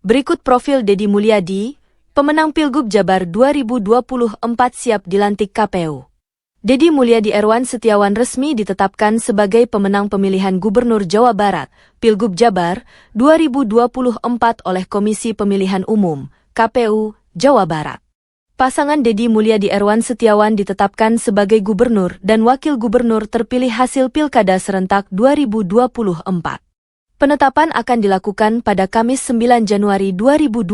Berikut profil Deddy Mulyadi, pemenang Pilgub Jabar 2024 siap dilantik KPU. Deddy Mulyadi Erwan Setiawan resmi ditetapkan sebagai pemenang pemilihan Gubernur Jawa Barat, Pilgub Jabar 2024 oleh Komisi Pemilihan Umum, KPU, Jawa Barat. Pasangan Deddy Mulyadi Erwan Setiawan ditetapkan sebagai Gubernur dan Wakil Gubernur terpilih hasil Pilkada serentak 2024. Penetapan akan dilakukan pada Kamis 9 Januari 2025.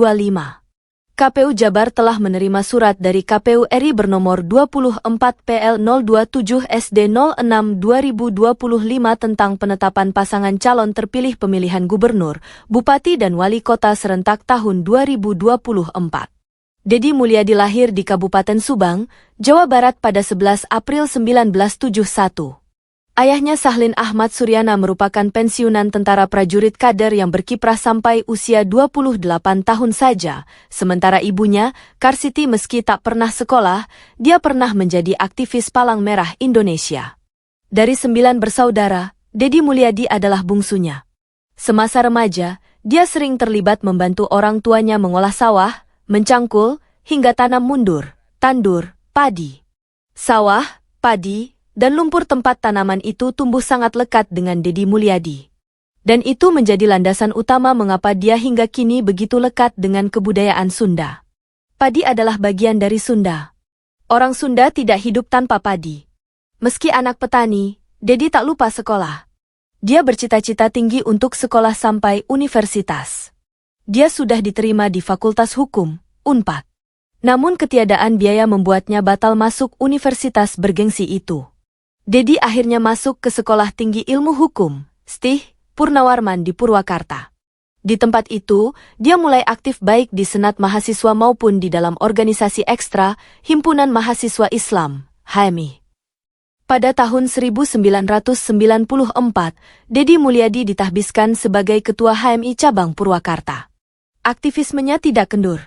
KPU Jabar telah menerima surat dari KPU RI bernomor 24 PL 027 SD 06 2025 tentang penetapan pasangan calon terpilih pemilihan gubernur, bupati dan wali kota serentak tahun 2024. Deddy Mulyadi lahir di Kabupaten Subang, Jawa Barat pada 11 April 1971. Ayahnya Sahlin Ahmad Suryana merupakan pensiunan tentara prajurit kader yang berkiprah sampai usia 28 tahun saja, sementara ibunya, Karsiti meski tak pernah sekolah, dia pernah menjadi aktivis Palang Merah Indonesia. Dari 9 bersaudara, Deddy Mulyadi adalah bungsunya. Semasa remaja, dia sering terlibat membantu orang tuanya mengolah sawah, mencangkul, hingga tanam mundur, tandur, padi. Sawah, padi, dan lumpur tempat tanaman itu tumbuh sangat lekat dengan Deddy Mulyadi. Dan itu menjadi landasan utama mengapa dia hingga kini begitu lekat dengan kebudayaan Sunda. Padi adalah bagian dari Sunda. Orang Sunda tidak hidup tanpa padi. Meski anak petani, Deddy tak lupa sekolah. Dia bercita-cita tinggi untuk sekolah sampai universitas. Dia sudah diterima di Fakultas Hukum, Unpad. Namun ketiadaan biaya membuatnya batal masuk universitas bergengsi itu. Deddy akhirnya masuk ke Sekolah Tinggi Ilmu Hukum, STIH, Purnawarman di Purwakarta. Di tempat itu, dia mulai aktif baik di Senat Mahasiswa maupun di dalam organisasi ekstra, Himpunan Mahasiswa Islam, HMI. Pada tahun 1994, Deddy Mulyadi ditahbiskan sebagai Ketua HMI Cabang Purwakarta. Aktivismenya tidak kendur.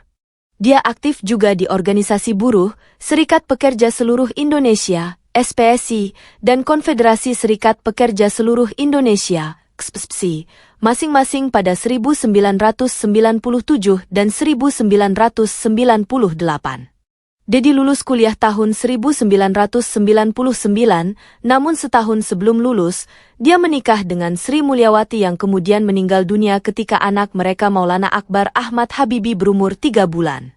Dia aktif juga di organisasi buruh, Serikat Pekerja Seluruh Indonesia, SPSI, dan Konfederasi Serikat Pekerja Seluruh Indonesia, KSPSI, masing-masing pada 1997 dan 1998. Deddy lulus kuliah tahun 1999, namun setahun sebelum lulus, dia menikah dengan Sri Mulyawati yang kemudian meninggal dunia ketika anak mereka Maulana Akbar Ahmad Habibi berumur 3 bulan.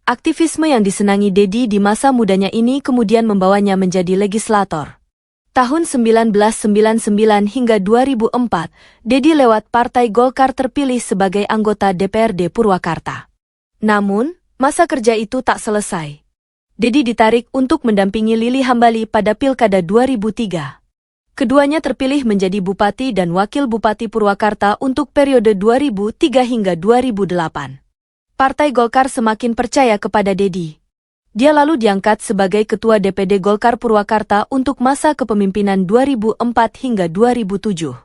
Aktivisme yang disenangi Deddy di masa mudanya ini kemudian membawanya menjadi legislator. Tahun 1999 hingga 2004, Deddy lewat Partai Golkar terpilih sebagai anggota DPRD Purwakarta. Namun, masa kerja itu tak selesai. Deddy ditarik untuk mendampingi Lili Hambali pada Pilkada 2003. Keduanya terpilih menjadi Bupati dan Wakil Bupati Purwakarta untuk periode 2003 hingga 2008. Partai Golkar semakin percaya kepada Deddy. Dia lalu diangkat sebagai Ketua DPD Golkar Purwakarta untuk masa kepemimpinan 2004 hingga 2007.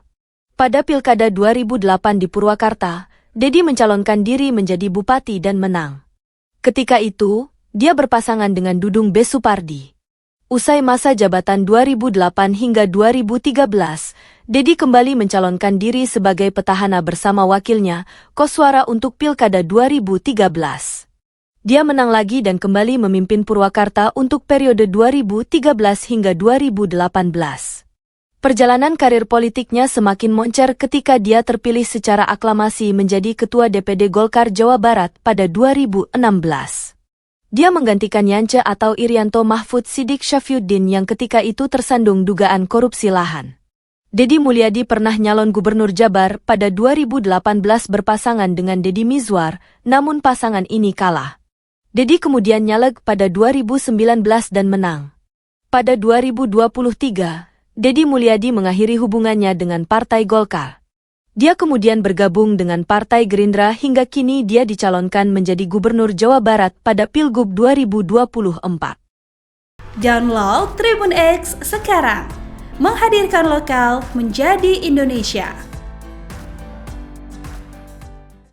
Pada Pilkada 2008 di Purwakarta, Deddy mencalonkan diri menjadi Bupati dan menang. Ketika itu, dia berpasangan dengan Dudung B. Supardi. Usai masa jabatan 2008 hingga 2013, Deddy kembali mencalonkan diri sebagai petahana bersama wakilnya, Koswara untuk Pilkada 2013. Dia menang lagi dan kembali memimpin Purwakarta untuk periode 2013 hingga 2018. Perjalanan karir politiknya semakin moncer ketika dia terpilih secara aklamasi menjadi Ketua DPD Golkar Jawa Barat pada 2016. Dia menggantikan Yance atau Irianto Mahfud Siddiq Syafyuddin yang ketika itu tersandung dugaan korupsi lahan. Deddy Mulyadi pernah nyalon Gubernur Jabar pada 2018 berpasangan dengan Deddy Mizwar, namun pasangan ini kalah. Deddy kemudian nyaleg pada 2019 dan menang. Pada 2023, Deddy Mulyadi mengakhiri hubungannya dengan Partai Golkar. Dia kemudian bergabung dengan Partai Gerindra hingga kini dia dicalonkan menjadi Gubernur Jawa Barat pada Pilgub 2024. Download Tribun X sekarang, menghadirkan lokal menjadi Indonesia.